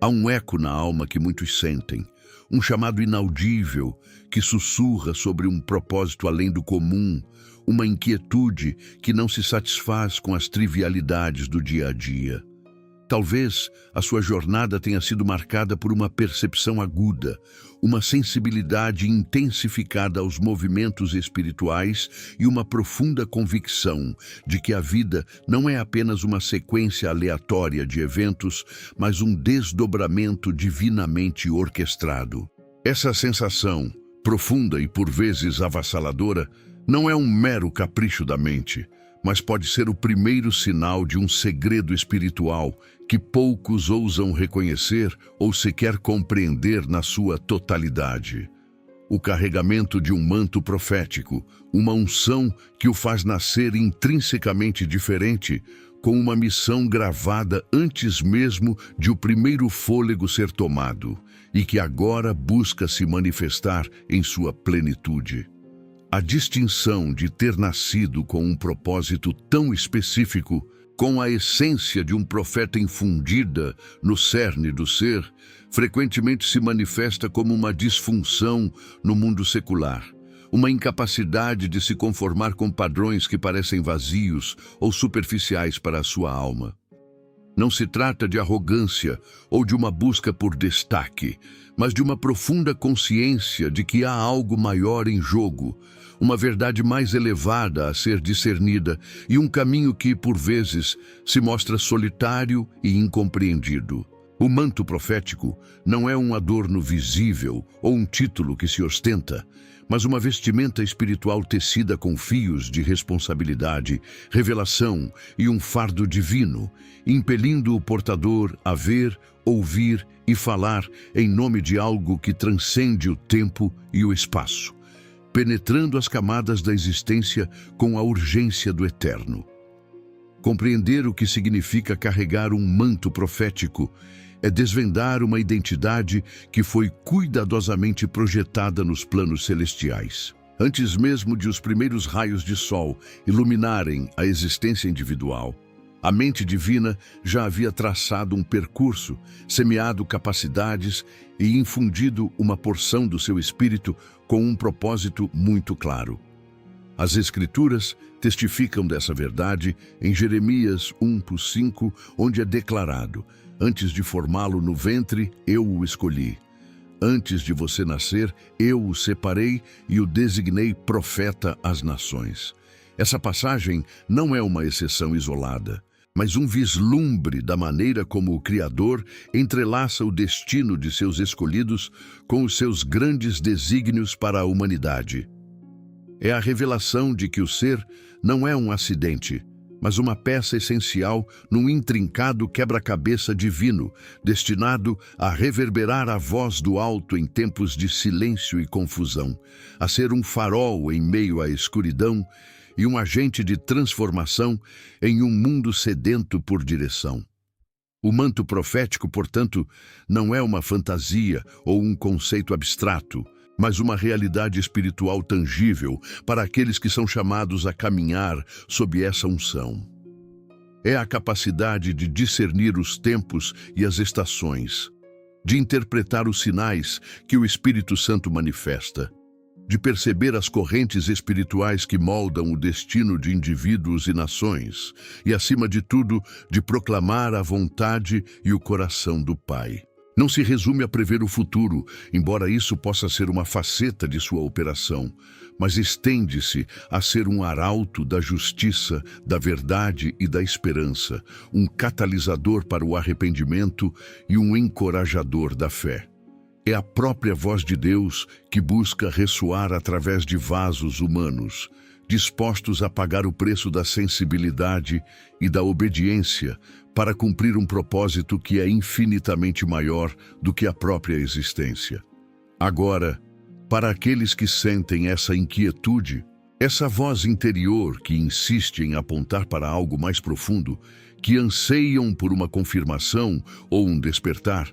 Há um eco na alma que muitos sentem, um chamado inaudível que sussurra sobre um propósito além do comum, uma inquietude que não se satisfaz com as trivialidades do dia a dia. Talvez a sua jornada tenha sido marcada por uma percepção aguda, uma sensibilidade intensificada aos movimentos espirituais e uma profunda convicção de que a vida não é apenas uma sequência aleatória de eventos, mas um desdobramento divinamente orquestrado. Essa sensação, profunda e por vezes avassaladora, não é um mero capricho da mente, mas pode ser o primeiro sinal de um segredo espiritual que poucos ousam reconhecer ou sequer compreender na sua totalidade. O carregamento de um manto profético, uma unção que o faz nascer intrinsecamente diferente, com uma missão gravada antes mesmo de o primeiro fôlego ser tomado, e que agora busca se manifestar em sua plenitude. A distinção de ter nascido com um propósito tão específico, com a essência de um profeta infundida no cerne do ser, frequentemente se manifesta como uma disfunção no mundo secular, uma incapacidade de se conformar com padrões que parecem vazios ou superficiais para a sua alma. Não se trata de arrogância ou de uma busca por destaque, mas de uma profunda consciência de que há algo maior em jogo, uma verdade mais elevada a ser discernida e um caminho que, por vezes, se mostra solitário e incompreendido. O manto profético não é um adorno visível ou um título que se ostenta, mas uma vestimenta espiritual tecida com fios de responsabilidade, revelação e um fardo divino, impelindo o portador a ver, ouvir e falar em nome de algo que transcende o tempo e o espaço, penetrando as camadas da existência com a urgência do eterno. Compreender o que significa carregar um manto profético é desvendar uma identidade que foi cuidadosamente projetada nos planos celestiais. Antes mesmo de os primeiros raios de sol iluminarem a existência individual, a mente divina já havia traçado um percurso, semeado capacidades e infundido uma porção do seu espírito com um propósito muito claro. As Escrituras testificam dessa verdade em Jeremias 1:5, onde é declarado: antes de formá-lo no ventre, eu o escolhi. Antes de você nascer, eu o separei e o designei profeta às nações. Essa passagem não é uma exceção isolada, mas um vislumbre da maneira como o Criador entrelaça o destino de seus escolhidos com os seus grandes desígnios para a humanidade. É a revelação de que o ser não é um acidente, mas uma peça essencial num intrincado quebra-cabeça divino, destinado a reverberar a voz do alto em tempos de silêncio e confusão, a ser um farol em meio à escuridão e um agente de transformação em um mundo sedento por direção. O manto profético, portanto, não é uma fantasia ou um conceito abstrato, mas uma realidade espiritual tangível para aqueles que são chamados a caminhar sob essa unção. É a capacidade de discernir os tempos e as estações, de interpretar os sinais que o Espírito Santo manifesta, de perceber as correntes espirituais que moldam o destino de indivíduos e nações, e, acima de tudo, de proclamar a vontade e o coração do Pai. Não se resume a prever o futuro, embora isso possa ser uma faceta de sua operação, mas estende-se a ser um arauto da justiça, da verdade e da esperança, um catalisador para o arrependimento e um encorajador da fé. É a própria voz de Deus que busca ressoar através de vasos humanos, dispostos a pagar o preço da sensibilidade e da obediência para cumprir um propósito que é infinitamente maior do que a própria existência. Agora, para aqueles que sentem essa inquietude, essa voz interior que insiste em apontar para algo mais profundo, que anseiam por uma confirmação ou um despertar,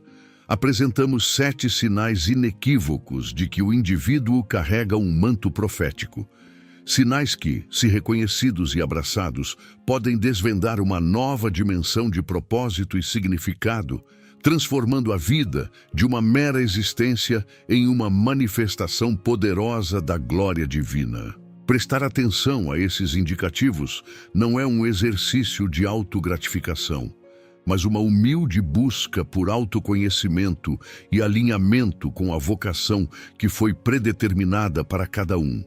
apresentamos 7 sinais inequívocos de que o indivíduo carrega um manto profético. Sinais que, se reconhecidos e abraçados, podem desvendar uma nova dimensão de propósito e significado, transformando a vida de uma mera existência em uma manifestação poderosa da glória divina. Prestar atenção a esses indicativos não é um exercício de autogratificação, mas uma humilde busca por autoconhecimento e alinhamento com a vocação que foi predeterminada para cada um,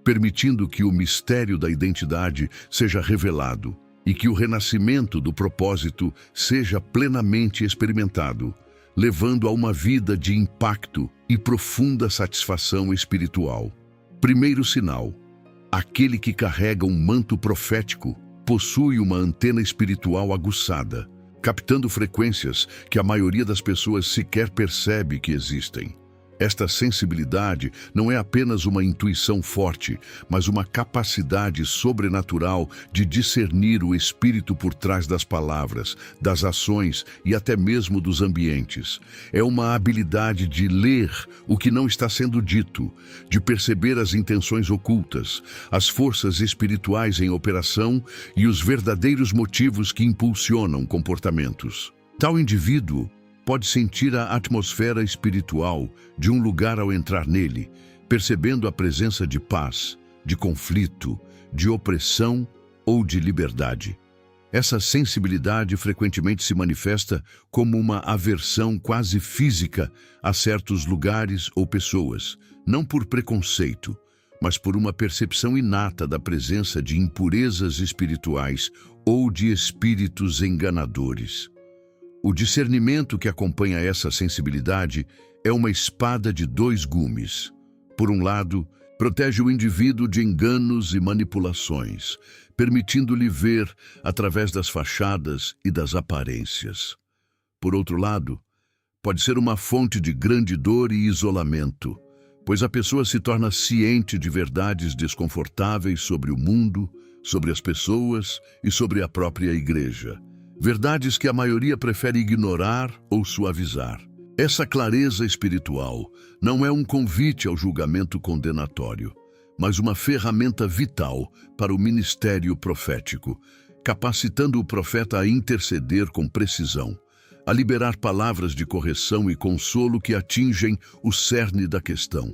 permitindo que o mistério da identidade seja revelado e que o renascimento do propósito seja plenamente experimentado, levando a uma vida de impacto e profunda satisfação espiritual. Primeiro sinal: aquele que carrega um manto profético possui uma antena espiritual aguçada, captando frequências que a maioria das pessoas sequer percebe que existem. Esta sensibilidade não é apenas uma intuição forte, mas uma capacidade sobrenatural de discernir o espírito por trás das palavras, das ações e até mesmo dos ambientes. É uma habilidade de ler o que não está sendo dito, de perceber as intenções ocultas, as forças espirituais em operação e os verdadeiros motivos que impulsionam comportamentos. Tal indivíduo pode sentir a atmosfera espiritual de um lugar ao entrar nele, percebendo a presença de paz, de conflito, de opressão ou de liberdade. Essa sensibilidade frequentemente se manifesta como uma aversão quase física a certos lugares ou pessoas, não por preconceito, mas por uma percepção inata da presença de impurezas espirituais ou de espíritos enganadores. O discernimento que acompanha essa sensibilidade é uma espada de dois gumes. Por um lado, protege o indivíduo de enganos e manipulações, permitindo-lhe ver através das fachadas e das aparências. Por outro lado, pode ser uma fonte de grande dor e isolamento, pois a pessoa se torna ciente de verdades desconfortáveis sobre o mundo, sobre as pessoas e sobre a própria igreja. Verdades que a maioria prefere ignorar ou suavizar. Essa clareza espiritual não é um convite ao julgamento condenatório, mas uma ferramenta vital para o ministério profético, capacitando o profeta a interceder com precisão, a liberar palavras de correção e consolo que atingem o cerne da questão,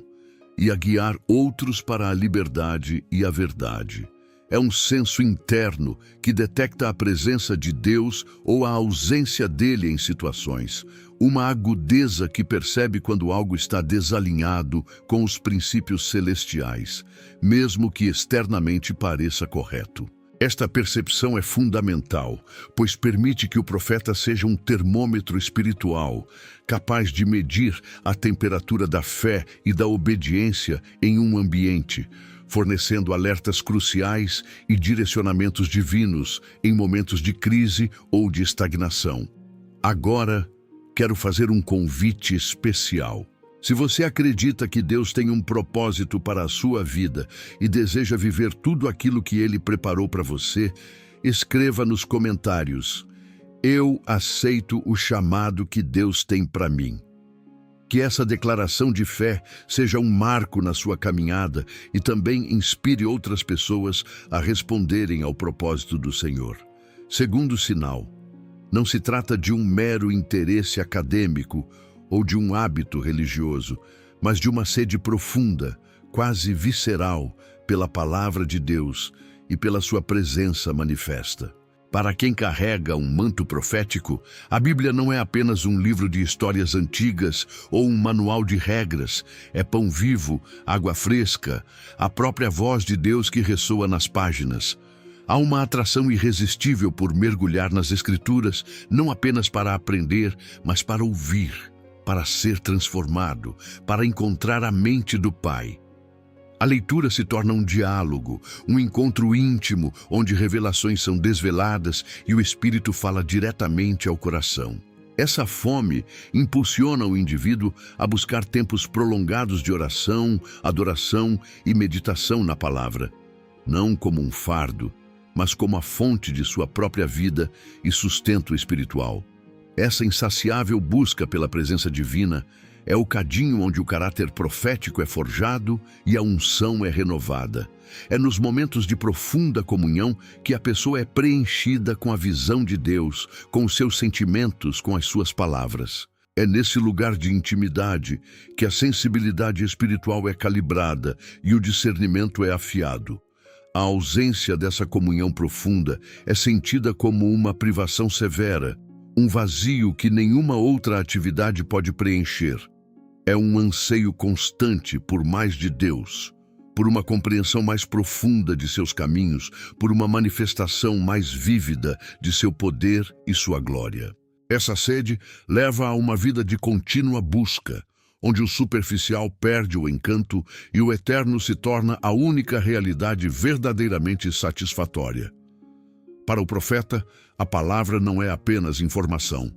e a guiar outros para a liberdade e a verdade. É um senso interno que detecta a presença de Deus ou a ausência dele em situações. Uma agudeza que percebe quando algo está desalinhado com os princípios celestiais, mesmo que externamente pareça correto. Esta percepção é fundamental, pois permite que o profeta seja um termômetro espiritual, capaz de medir a temperatura da fé e da obediência em um ambiente, fornecendo alertas cruciais e direcionamentos divinos em momentos de crise ou de estagnação. Agora, quero fazer um convite especial. Se você acredita que Deus tem um propósito para a sua vida e deseja viver tudo aquilo que Ele preparou para você, escreva nos comentários: "Eu aceito o chamado que Deus tem para mim." Que essa declaração de fé seja um marco na sua caminhada e também inspire outras pessoas a responderem ao propósito do Senhor. Segundo sinal: não se trata de um mero interesse acadêmico ou de um hábito religioso, mas de uma sede profunda, quase visceral, pela palavra de Deus e pela sua presença manifesta. Para quem carrega um manto profético, a Bíblia não é apenas um livro de histórias antigas ou um manual de regras. É pão vivo, água fresca, a própria voz de Deus que ressoa nas páginas. Há uma atração irresistível por mergulhar nas Escrituras, não apenas para aprender, mas para ouvir, para ser transformado, para encontrar a mente do Pai. A leitura se torna um diálogo, um encontro íntimo, onde revelações são desveladas e o Espírito fala diretamente ao coração. Essa fome impulsiona o indivíduo a buscar tempos prolongados de oração, adoração e meditação na palavra, não como um fardo, mas como a fonte de sua própria vida e sustento espiritual. Essa insaciável busca pela presença divina É o cadinho onde o caráter profético é forjado e a unção é renovada. É nos momentos de profunda comunhão que a pessoa é preenchida com a visão de Deus, com os seus sentimentos, com as suas palavras. É nesse lugar de intimidade que a sensibilidade espiritual é calibrada e o discernimento é afiado. A ausência dessa comunhão profunda é sentida como uma privação severa, um vazio que nenhuma outra atividade pode preencher. É um anseio constante por mais de Deus, por uma compreensão mais profunda de seus caminhos, por uma manifestação mais vívida de seu poder e sua glória. Essa sede leva a uma vida de contínua busca, onde o superficial perde o encanto e o eterno se torna a única realidade verdadeiramente satisfatória. Para o profeta, a palavra não é apenas informação.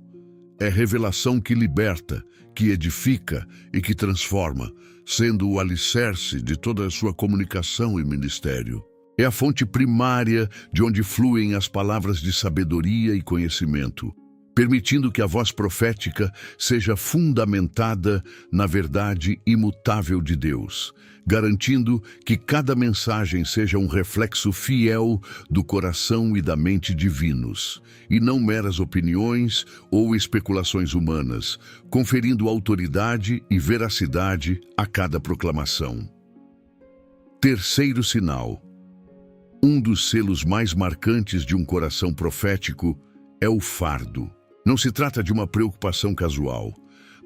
É revelação que liberta, que edifica e que transforma, sendo o alicerce de toda a sua comunicação e ministério. É a fonte primária de onde fluem as palavras de sabedoria e conhecimento, permitindo que a voz profética seja fundamentada na verdade imutável de Deus, garantindo que cada mensagem seja um reflexo fiel do coração e da mente divinos, e não meras opiniões ou especulações humanas, conferindo autoridade e veracidade a cada proclamação. Terceiro sinal. Um dos selos mais marcantes de um coração profético é o fardo. Não se trata de uma preocupação casual,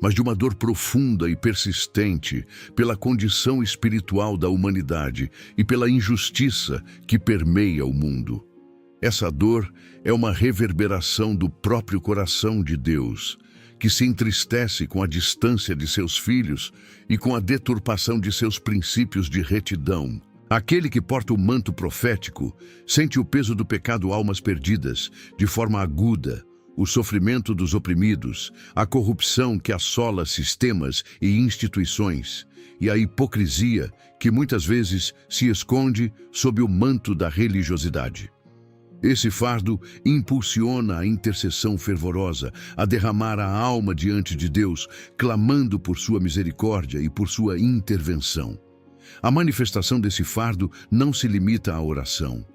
mas de uma dor profunda e persistente pela condição espiritual da humanidade e pela injustiça que permeia o mundo. Essa dor é uma reverberação do próprio coração de Deus, que se entristece com a distância de seus filhos e com a deturpação de seus princípios de retidão. Aquele que porta o manto profético sente o peso do pecado almas perdidas de forma aguda, o sofrimento dos oprimidos, a corrupção que assola sistemas e instituições, e a hipocrisia que muitas vezes se esconde sob o manto da religiosidade. Esse fardo impulsiona a intercessão fervorosa, a derramar a alma diante de Deus, clamando por sua misericórdia e por sua intervenção. A manifestação desse fardo não se limita à oração.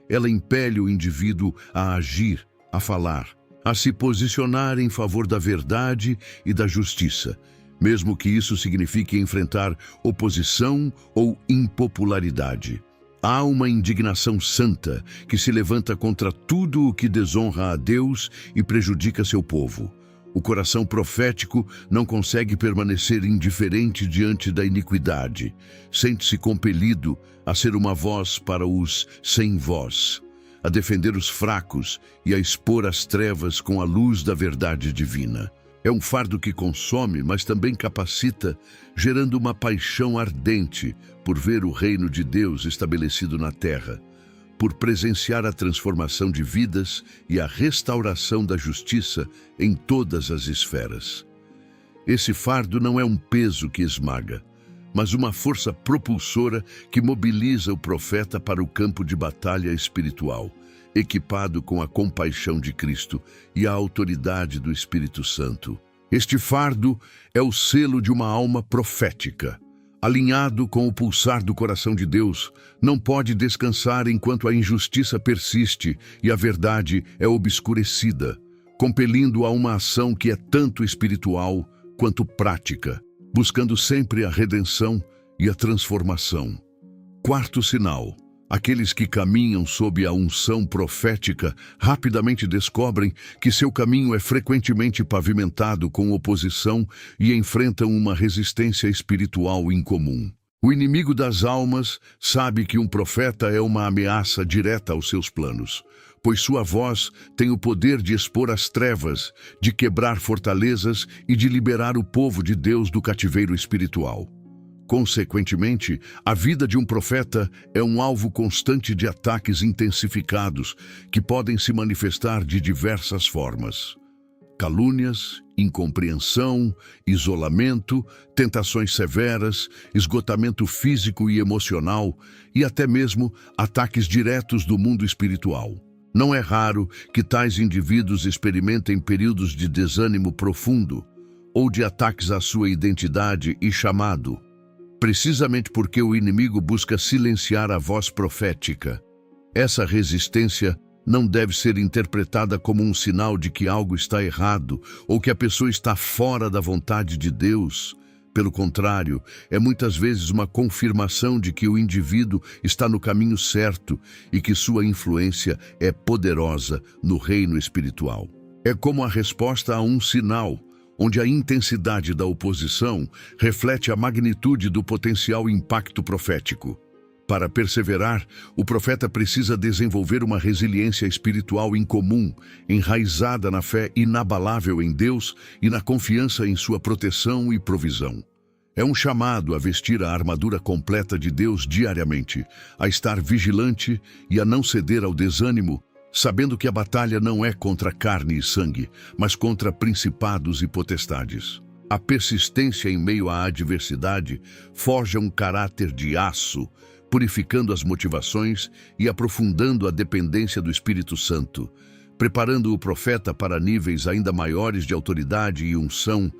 Ela impele o indivíduo a agir, a falar, a se posicionar em favor da verdade e da justiça, mesmo que isso signifique enfrentar oposição ou impopularidade. Há uma indignação santa que se levanta contra tudo o que desonra a Deus e prejudica seu povo. O coração profético não consegue permanecer indiferente diante da iniquidade. Sente-se compelido a ser uma voz para os sem voz, a defender os fracos e a expor as trevas com a luz da verdade divina. É um fardo que consome, mas também capacita, gerando uma paixão ardente por ver o reino de Deus estabelecido na terra, por presenciar a transformação de vidas e a restauração da justiça em todas as esferas. Esse fardo não é um peso que esmaga, mas uma força propulsora que mobiliza o profeta para o campo de batalha espiritual, equipado com a compaixão de Cristo e a autoridade do Espírito Santo. Este fardo é o selo de uma alma profética. Alinhado com o pulsar do coração de Deus, não pode descansar enquanto a injustiça persiste e a verdade é obscurecida, compelindo a uma ação que é tanto espiritual quanto prática, buscando sempre a redenção e a transformação. Quarto sinal. Aqueles que caminham sob a unção profética rapidamente descobrem que seu caminho é frequentemente pavimentado com oposição e enfrentam uma resistência espiritual incomum. O inimigo das almas sabe que um profeta é uma ameaça direta aos seus planos, pois sua voz tem o poder de expor as trevas, de quebrar fortalezas e de liberar o povo de Deus do cativeiro espiritual. Consequentemente, a vida de um profeta é um alvo constante de ataques intensificados que podem se manifestar de diversas formas. Calúnias, incompreensão, isolamento, tentações severas, esgotamento físico e emocional e até mesmo ataques diretos do mundo espiritual. Não é raro que tais indivíduos experimentem períodos de desânimo profundo, ou de ataques à sua identidade e chamado, precisamente porque o inimigo busca silenciar a voz profética. Essa resistência não deve ser interpretada como um sinal de que algo está errado ou que a pessoa está fora da vontade de Deus. Pelo contrário, é muitas vezes uma confirmação de que o indivíduo está no caminho certo e que sua influência é poderosa no reino espiritual. É como a resposta a um sinal, onde a intensidade da oposição reflete a magnitude do potencial impacto profético. Para perseverar, o profeta precisa desenvolver uma resiliência espiritual incomum, enraizada na fé inabalável em Deus e na confiança em sua proteção e provisão. É um chamado a vestir a armadura completa de Deus diariamente, a estar vigilante e a não ceder ao desânimo, sabendo que a batalha não é contra carne e sangue, mas contra principados e potestades. A persistência em meio à adversidade forja um caráter de aço, purificando as motivações e aprofundando a dependência do Espírito Santo, preparando o profeta para níveis ainda maiores de autoridade e unção,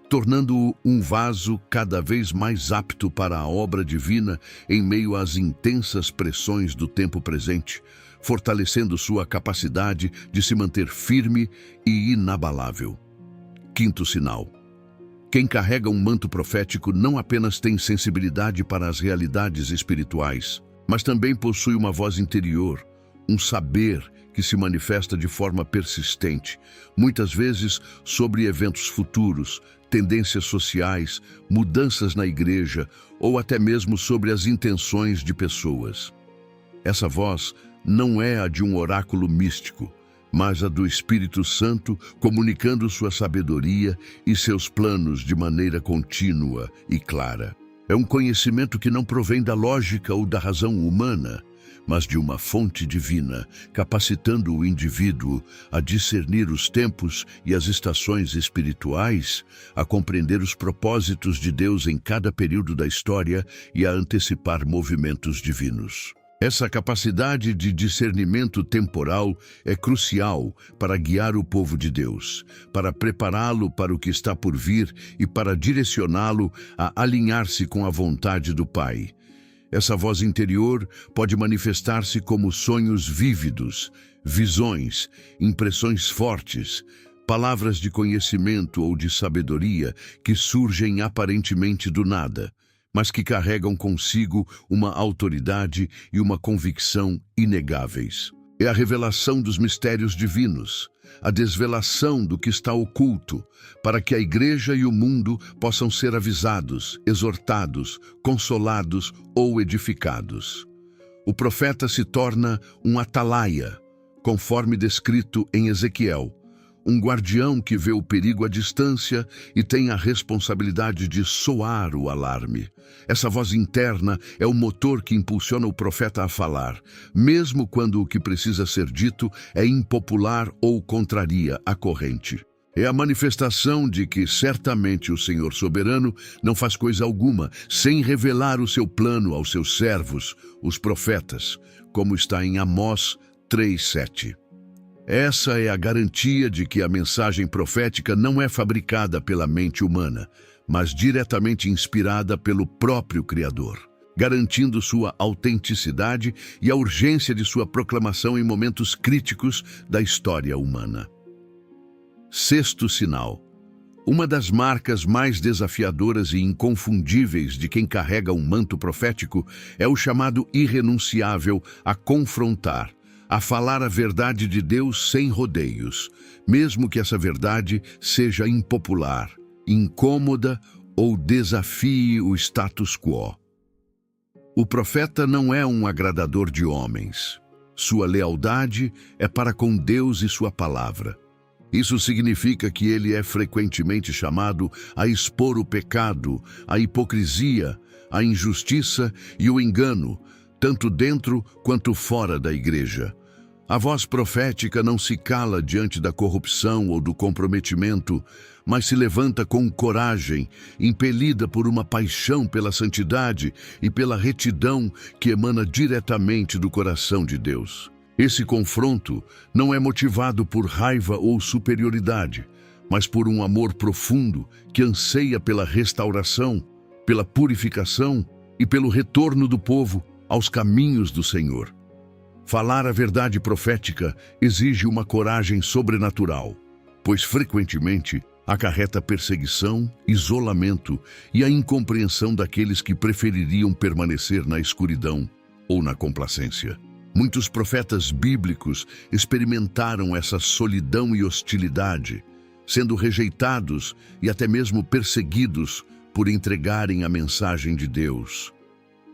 tornando-o um vaso cada vez mais apto para a obra divina em meio às intensas pressões do tempo presente, fortalecendo sua capacidade de se manter firme e inabalável. Quinto sinal. Quem carrega um manto profético não apenas tem sensibilidade para as realidades espirituais, mas também possui uma voz interior, um saber que se manifesta de forma persistente, muitas vezes sobre eventos futuros, tendências sociais, mudanças na igreja ou até mesmo sobre as intenções de pessoas. Essa voz não é a de um oráculo místico, mas a do Espírito Santo comunicando sua sabedoria e seus planos de maneira contínua e clara. É um conhecimento que não provém da lógica ou da razão humana, mas de uma fonte divina, capacitando o indivíduo a discernir os tempos e as estações espirituais, a compreender os propósitos de Deus em cada período da história e a antecipar movimentos divinos. Essa capacidade de discernimento temporal é crucial para guiar o povo de Deus, para prepará-lo para o que está por vir e para direcioná-lo a alinhar-se com a vontade do Pai. Essa voz interior pode manifestar-se como sonhos vívidos, visões, impressões fortes, palavras de conhecimento ou de sabedoria que surgem aparentemente do nada, mas que carregam consigo uma autoridade e uma convicção inegáveis. É a revelação dos mistérios divinos, a desvelação do que está oculto, para que a igreja e o mundo possam ser avisados, exortados, consolados ou edificados. O profeta se torna um atalaia, conforme descrito em Ezequiel, um guardião que vê o perigo à distância e tem a responsabilidade de soar o alarme. Essa voz interna é o motor que impulsiona o profeta a falar, mesmo quando o que precisa ser dito é impopular ou contraria a corrente. É a manifestação de que certamente o Senhor soberano não faz coisa alguma sem revelar o seu plano aos seus servos, os profetas, como está em Amós 3:7. Essa é a garantia de que a mensagem profética não é fabricada pela mente humana, mas diretamente inspirada pelo próprio Criador, garantindo sua autenticidade e a urgência de sua proclamação em momentos críticos da história humana. Sexto sinal. Uma das marcas mais desafiadoras e inconfundíveis de quem carrega um manto profético é o chamado irrenunciável a confrontar, a falar a verdade de Deus sem rodeios, mesmo que essa verdade seja impopular, incômoda ou desafie o status quo. O profeta não é um agradador de homens. Sua lealdade é para com Deus e sua palavra. Isso significa que ele é frequentemente chamado a expor o pecado, a hipocrisia, a injustiça e o engano, tanto dentro quanto fora da igreja. A voz profética não se cala diante da corrupção ou do comprometimento, mas se levanta com coragem, impelida por uma paixão pela santidade e pela retidão que emana diretamente do coração de Deus. Esse confronto não é motivado por raiva ou superioridade, mas por um amor profundo que anseia pela restauração, pela purificação e pelo retorno do povo aos caminhos do Senhor. Falar a verdade profética exige uma coragem sobrenatural, pois frequentemente acarreta perseguição, isolamento e a incompreensão daqueles que prefeririam permanecer na escuridão ou na complacência. Muitos profetas bíblicos experimentaram essa solidão e hostilidade, sendo rejeitados e até mesmo perseguidos por entregarem a mensagem de Deus.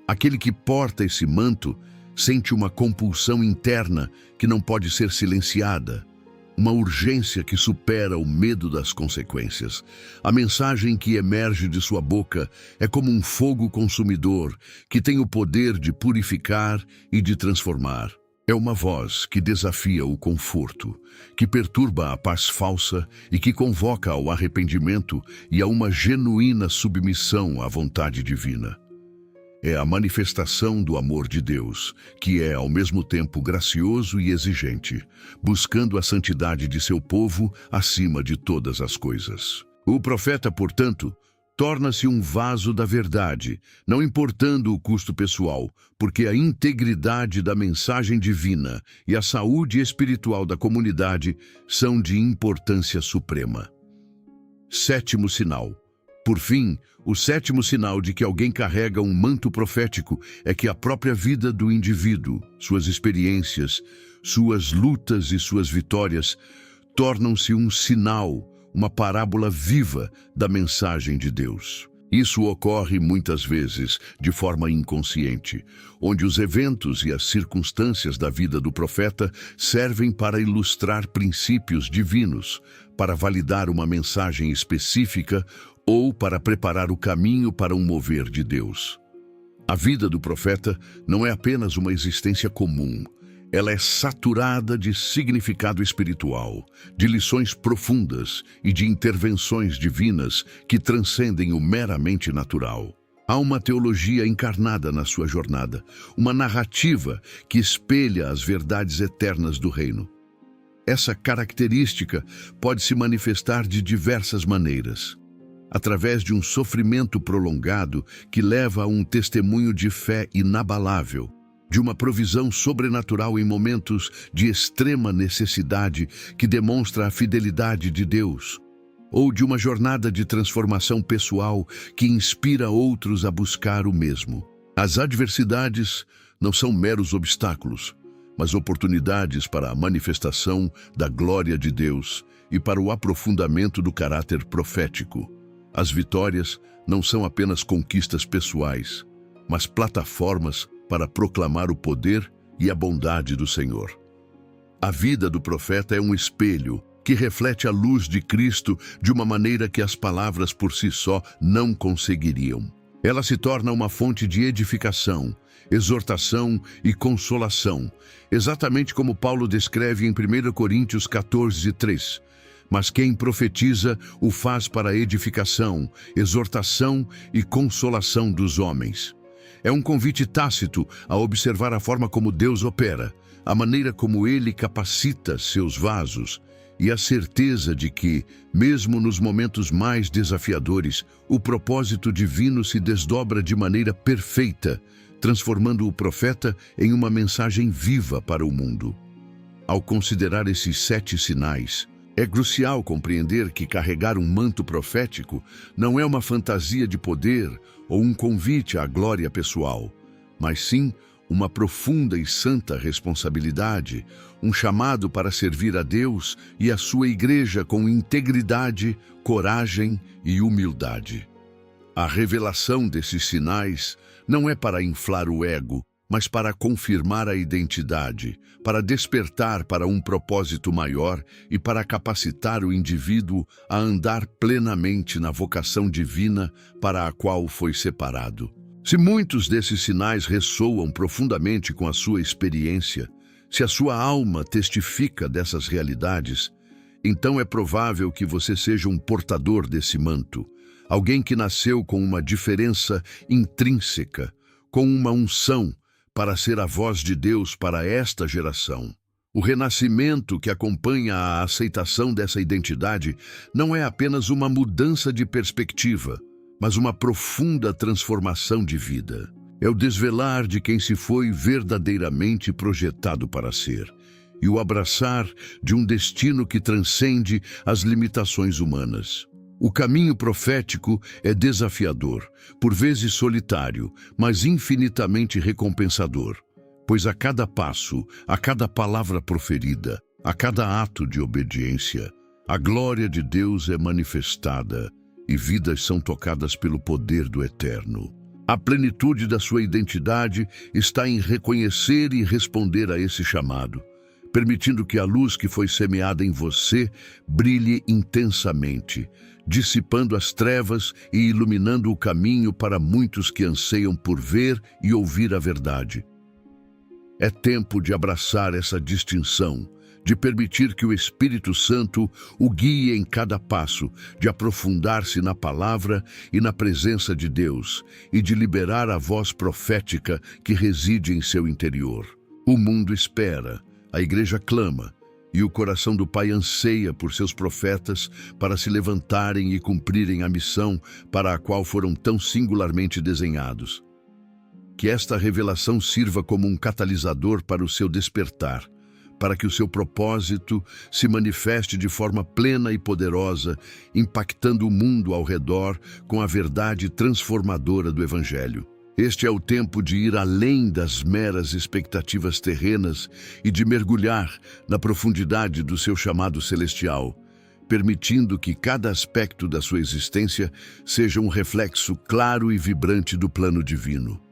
Aquele que porta esse manto sente uma compulsão interna que não pode ser silenciada, uma urgência que supera o medo das consequências. A mensagem que emerge de sua boca é como um fogo consumidor que tem o poder de purificar e de transformar. É uma voz que desafia o conforto, que perturba a paz falsa e que convoca ao arrependimento e a uma genuína submissão à vontade divina. É a manifestação do amor de Deus, que é ao mesmo tempo gracioso e exigente, buscando a santidade de seu povo acima de todas as coisas. O profeta, portanto, torna-se um vaso da verdade, não importando o custo pessoal, porque a integridade da mensagem divina e a saúde espiritual da comunidade são de importância suprema. Sétimo sinal. Por fim, o sétimo sinal de que alguém carrega um manto profético é que a própria vida do indivíduo, suas experiências, suas lutas e suas vitórias tornam-se um sinal, uma parábola viva da mensagem de Deus. Isso ocorre muitas vezes de forma inconsciente, onde os eventos e as circunstâncias da vida do profeta servem para ilustrar princípios divinos, para validar uma mensagem específica ou para preparar o caminho para um mover de Deus. A vida do profeta não é apenas uma existência comum. Ela é saturada de significado espiritual, de lições profundas e de intervenções divinas que transcendem o meramente natural. Há uma teologia encarnada na sua jornada, uma narrativa que espelha as verdades eternas do reino. Essa característica pode se manifestar de diversas maneiras. Através de um sofrimento prolongado que leva a um testemunho de fé inabalável, de uma provisão sobrenatural em momentos de extrema necessidade que demonstra a fidelidade de Deus, ou de uma jornada de transformação pessoal que inspira outros a buscar o mesmo. As adversidades não são meros obstáculos, mas oportunidades para a manifestação da glória de Deus e para o aprofundamento do caráter profético. As vitórias não são apenas conquistas pessoais, mas plataformas para proclamar o poder e a bondade do Senhor. A vida do profeta é um espelho que reflete a luz de Cristo de uma maneira que as palavras por si só não conseguiriam. Ela se torna uma fonte de edificação, exortação e consolação, exatamente como Paulo descreve em 1 Coríntios 14:3. Mas quem profetiza o faz para edificação, exortação e consolação dos homens. É um convite tácito a observar a forma como Deus opera, a maneira como Ele capacita seus vasos e a certeza de que, mesmo nos momentos mais desafiadores, o propósito divino se desdobra de maneira perfeita, transformando o profeta em uma mensagem viva para o mundo. Ao considerar esses 7 sinais, é crucial compreender que carregar um manto profético não é uma fantasia de poder ou um convite à glória pessoal, mas sim uma profunda e santa responsabilidade, um chamado para servir a Deus e a sua igreja com integridade, coragem e humildade. A revelação desses sinais não é para inflar o ego, mas para confirmar a identidade, para despertar para um propósito maior e para capacitar o indivíduo a andar plenamente na vocação divina para a qual foi separado. Se muitos desses sinais ressoam profundamente com a sua experiência, se a sua alma testifica dessas realidades, então é provável que você seja um portador desse manto, alguém que nasceu com uma diferença intrínseca, com uma unção, para ser a voz de Deus para esta geração. O renascimento que acompanha a aceitação dessa identidade não é apenas uma mudança de perspectiva, mas uma profunda transformação de vida. É o desvelar de quem se foi verdadeiramente projetado para ser, e o abraçar de um destino que transcende as limitações humanas. O caminho profético é desafiador, por vezes solitário, mas infinitamente recompensador, pois a cada passo, a cada palavra proferida, a cada ato de obediência, a glória de Deus é manifestada e vidas são tocadas pelo poder do Eterno. A plenitude da sua identidade está em reconhecer e responder a esse chamado, permitindo que a luz que foi semeada em você brilhe intensamente, dissipando as trevas e iluminando o caminho para muitos que anseiam por ver e ouvir a verdade. É tempo de abraçar essa distinção, de permitir que o Espírito Santo o guie em cada passo, de aprofundar-se na palavra e na presença de Deus, e de liberar a voz profética que reside em seu interior. O mundo espera, a igreja clama, e o coração do Pai anseia por seus profetas para se levantarem e cumprirem a missão para a qual foram tão singularmente desenhados. Que esta revelação sirva como um catalisador para o seu despertar, para que o seu propósito se manifeste de forma plena e poderosa, impactando o mundo ao redor com a verdade transformadora do Evangelho. Este é o tempo de ir além das meras expectativas terrenas e de mergulhar na profundidade do seu chamado celestial, permitindo que cada aspecto da sua existência seja um reflexo claro e vibrante do plano divino.